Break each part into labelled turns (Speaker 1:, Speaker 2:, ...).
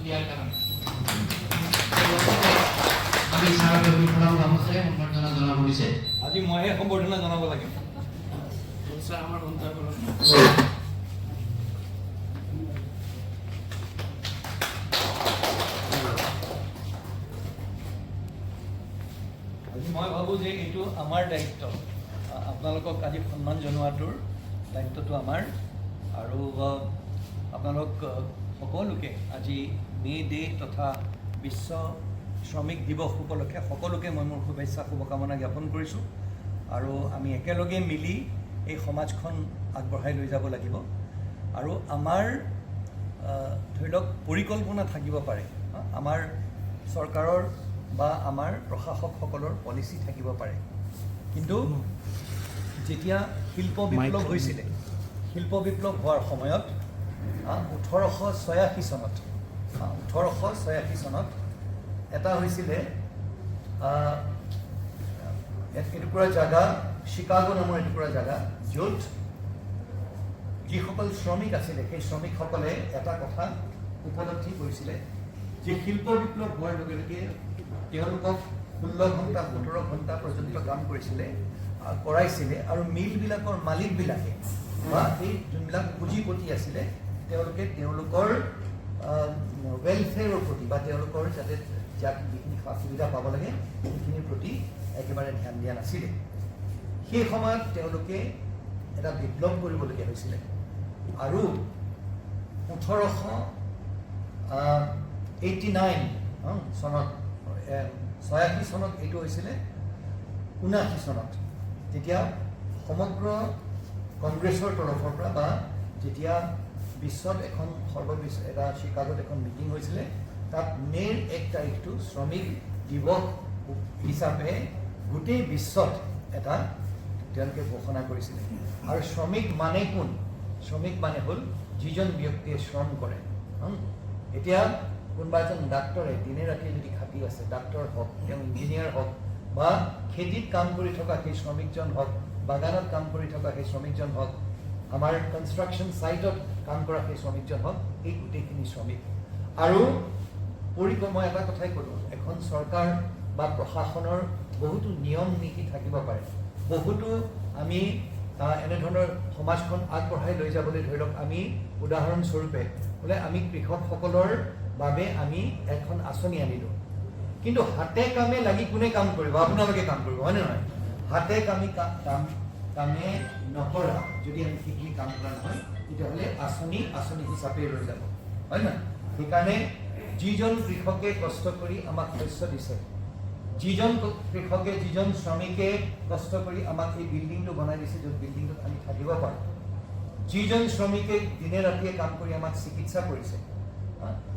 Speaker 1: দিয়াৰ কাৰণে আমি ছাৰক বিপ্লৱ গামোচাৰে সম্বৰ্ধনা জনাব বিচাৰিম।
Speaker 2: আজি মইহে সম্বৰ্ধনা জনাব লাগে।
Speaker 1: আমাৰ সন্তানসকলক
Speaker 2: মই ভাবোঁ যে এইটো আমাৰ দায়িত্ব, আপোনালোকক আজি সন্মান জনোৱাটোৰ দায়িত্বটো আমাৰ। আৰু আপোনালোক সকলোকে আজি মে' ডে তথা বিশ্ব শ্ৰমিক দিৱস উপলক্ষে সকলোকে মই মোৰ শুভেচ্ছা শুভকামনা জ্ঞাপন কৰিছোঁ। আৰু আমি একেলগে মিলি এই সমাজখন আগবঢ়াই লৈ যাব লাগিব। আৰু আমাৰ ধৰি লওক পৰিকল্পনা থাকিব পাৰে, আমাৰ চৰকাৰৰ বা আমাৰ প্ৰশাসকসকলৰ পলিচি থাকিব পাৰে, কিন্তু যেতিয়া শিল্প বিপ্লৱ হৈছিলে, শিল্প বিপ্লৱ হোৱাৰ সময়ত 1886 চনত এটা হৈছিলে এটুকুৰা জাগা, চিকাগো নামৰ এটুকুৰা জাগা, য'ত যিসকল শ্ৰমিক আছিলে সেই শ্ৰমিকসকলে এটা কথা উপলব্ধি কৰিছিলে যে শিল্প বিপ্লৱ হোৱাৰ লগে লগে তেওঁলোকক 16 ঘণ্টা 17 ঘণ্টা পৰ্যন্ত কাম কৰাইছিলে আৰু মিলবিলাকৰ মালিকবিলাকে বা এই যোনবিলাক পুঁজিপতি আছিলে তেওঁলোকে তেওঁলোকৰ ৱেলফেয়াৰৰ প্ৰতি বা তেওঁলোকৰ যাতে যিখিনি সা সুবিধা পাব লাগে সেইখিনিৰ প্ৰতি একেবাৰে ধ্যান দিয়া নাছিলে। সেই সময়ত তেওঁলোকে এটা বিপ্লৱ কৰিবলগীয়া হৈছিলে আৰু 1889 চনত 86 চনত এইটো হৈছিলে, 79 চনত যেতিয়া সমগ্ৰ কংগ্ৰেছৰ তৰফৰ পৰা বা যেতিয়া বিশ্বত এখন এটা চিকাগোত এখন মিটিং হৈছিলে, তাত মে'ৰ 1 তাৰিখটো শ্ৰমিক দিৱস হিচাপে গোটেই বিশ্বত এটা তেওঁলোকে ঘোষণা কৰিছিলে। আৰু শ্ৰমিক মানে কোন? শ্ৰমিক মানে হ'ল যিজন ব্যক্তিয়ে শ্ৰম কৰে। এতিয়া কোনোবা এজন ডাক্তৰে দিনে ৰাতিয়ে যদি খাটি আছে, ডাক্তৰ হওক, তেওঁ ইঞ্জিনিয়াৰ হওক বা খেতিত কাম কৰি থকা সেই শ্ৰমিকজন হওক, বাগানত কাম কৰি থকা সেই শ্ৰমিকজন হওক, আমাৰ কনষ্ট্ৰাকশ্যন ছাইটত কাম কৰা সেই শ্ৰমিকজন হওক, এই গোটেইখিনি শ্ৰমিক। আৰু মই এটা কথাই ক'লোঁ, এখন চৰকাৰ বা প্ৰশাসনৰ বহুতো নিয়ম নীতি থাকিব পাৰে, বহুতো আমি এনেধৰণৰ সমাজখন আগবঢ়াই লৈ যাবলৈ ধৰি লওক, আমি উদাহৰণস্বৰূপে বোলে আমি কৃষকসকলৰ বাবে আমি এখন আঁচনি আনিলোঁ, কিন্তু হাতে কামে লাগি কোনে কাম কৰিব? আপোনালোকে কাম কৰিব, হয়নে নহয়? হাতে কামে নকৰা যদি আমি সেইখিনি কাম কৰা নহয়, তেতিয়াহ'লে আঁচনি হিচাপে ৰৈ যাব, হয় নহয়? সেইকাৰণে যিজন কৃষকে কষ্ট কৰি আমাক শস্য দিছে, যিজন কৃষকে, যিজন শ্ৰমিকে কষ্ট কৰি আমাক এই বিল্ডিংটো বনাই দিছে, য'ত বিল্ডিংটোত আমি থাকিব পাৰোঁ, যিজন শ্ৰমিকে দিনে ৰাতিয়ে কাম কৰি আমাক চিকিৎসা কৰিছে,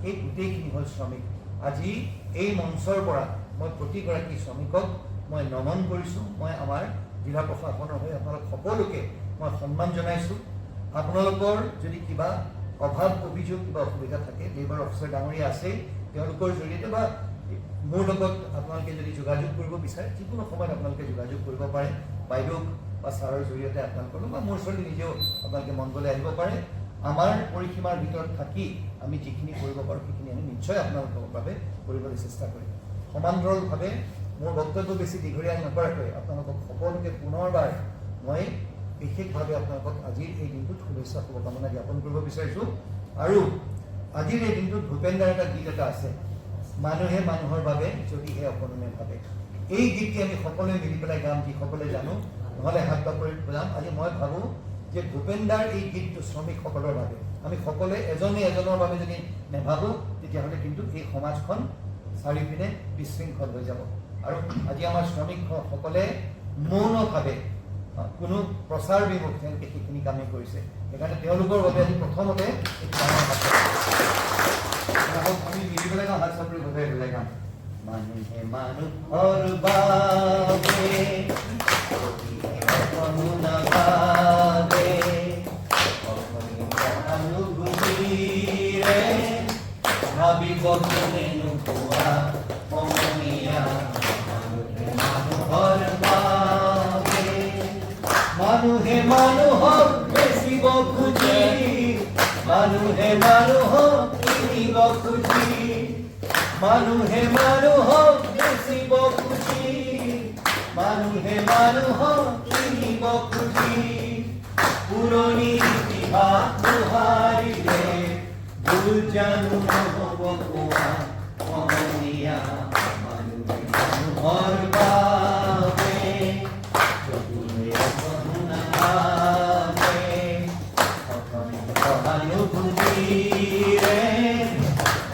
Speaker 2: সেই গোটেইখিনি হ'ল শ্ৰমিক। আজি এই মঞ্চৰ পৰা মই প্ৰতিগৰাকী শ্ৰমিকক মই নমন কৰিছোঁ। মই আমাৰ জিলা প্ৰশাসনৰ হৈ আপোনালোক সকলোকে মই সন্মান জনাইছোঁ। আপোনালোকৰ যদি কিবা অভাৱ অভিযোগ কিবা অসুবিধা থাকে, লেবাৰ অফিচাৰ ডাঙৰীয়া আছেই, তেওঁলোকৰ জৰিয়তে বা মোৰ লগত আপোনালোকে যদি যোগাযোগ কৰিব বিচাৰে, যিকোনো সময়ত আপোনালোকে যোগাযোগ কৰিব পাৰে, বাইদেউক বা ছাৰৰ জৰিয়তে আপোনালোকৰ বা মোৰ ওচৰলৈ নিজেও আপোনালোকে মন গ'লে আহিব পাৰে। আমাৰ পৰিসীমাৰ ভিতৰত থাকি আমি যিখিনি কৰিব পাৰোঁ সেইখিনি আমি নিশ্চয় আপোনালোকৰ বাবে কৰিবলৈ চেষ্টা কৰিম। সমান্তৰালভাৱে মোৰ বক্তব্য বেছি দীঘলীয়া নকৰাকৈ আপোনালোকক সকলোকে পুনৰবাৰ মই বিশেষভাৱে আপোনালোকক আজিৰ এই দিনটোত শুভেচ্ছা শুভকামনা জ্ঞাপন কৰিব বিচাৰিছোঁ। আৰু আজিৰ এই দিনটোত ভূপেনদাৰ এটা গীত এটা আছে, মানুহে মানুহৰ বাবে যদিহে অকণনে ভাবে। এই গীতটি আমি সকলোৱে মিলি পেলাই গাম, যিসকলে জানো, নহ'লে হাত বাপৰি গাম। আজি মই ভাবোঁ যে ভূপেনদাৰ এই গীতটো শ্ৰমিকসকলৰ বাবে, আমি সকলোৱে এজনে এজনৰ বাবে যদি নেভাবোঁ, তেতিয়াহ'লে কিন্তু এই সমাজখন চাৰিওপিনে বিশৃংখল হৈ যাব। আৰু আজি আমাৰ শ্ৰমিকসকলে মৌনভাৱে কোনো প্ৰচাৰ বিমুখ তেওঁলোকে সেইখিনি কামেই কৰিছে। সেইকাৰণে তেওঁলোকৰ বাবে আজি প্ৰথমতে আমি মিলি পেলাই গাম, হাত চাপৰি বজাই পেলাই গাম। মানুহে মানুহৰ বাবে ভাবিব কোনে নোপোৱা সমনীয়া, মানুহৰ বাবে মানুহে মানুহক বেচিব খুজি, মানুহে মানুহক কিনিব কিনিব খুজি মানুহে মানুহক বেচিব খুজি মানুহে মানুহক কিনিব খুজি পুৰণি ইতিহাস দোহাৰিলে ভুল জানো নহ'ব কোৱা সমনীয়া মানুহে মানুহৰ বাবে চকুৰে অকণো নাভাবে সহানুভূতিৰে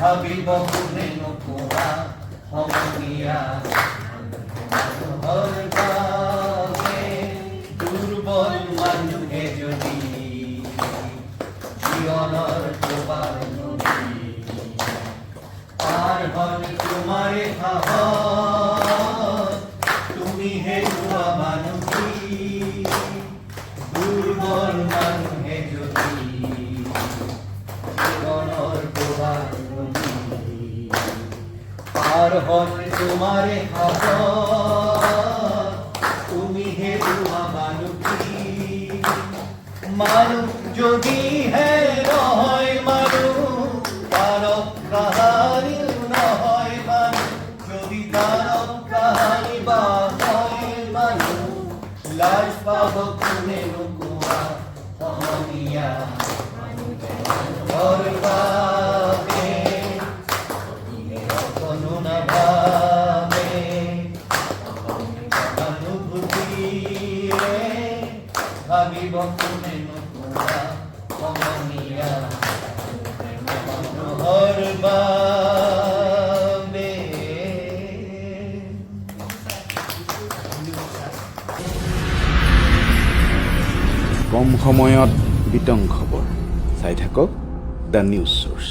Speaker 2: ভাবিব কোনে নোকোৱা সমনীয়া মানুহৰ বাবে দুৰ্বল মানুহে যদি জীৱনৰ প্ৰবাহ নদী পাৰ হ'ল তোমাৰে সাহস তুমি হেৰুৱা মানুহ দুৰ্বল মানুহে যদি জীৱনৰ প্ৰবাহ নদী পাৰ হ'ল তোমাৰে সাহস তুমি হেৰুৱা মানুহ মানুহ যদিহে নহয় মানুহ দানৱ কাহানিও নহয় মানুহ যদি দানৱ কাহানি বা হয় মানুহ লাজ পাব কোনে নোকোৱা সমনীয়া মানুহৰ বাবে অকণো নাভাবে সহানুভূতিৰে ভাবিব কোনে নোকোৱা সমনীয়া মানুহৰ বাবে
Speaker 3: কম সময়ত বিতং খবৰ চাই থাকক দ্য নিউজ চ'ৰ্চ।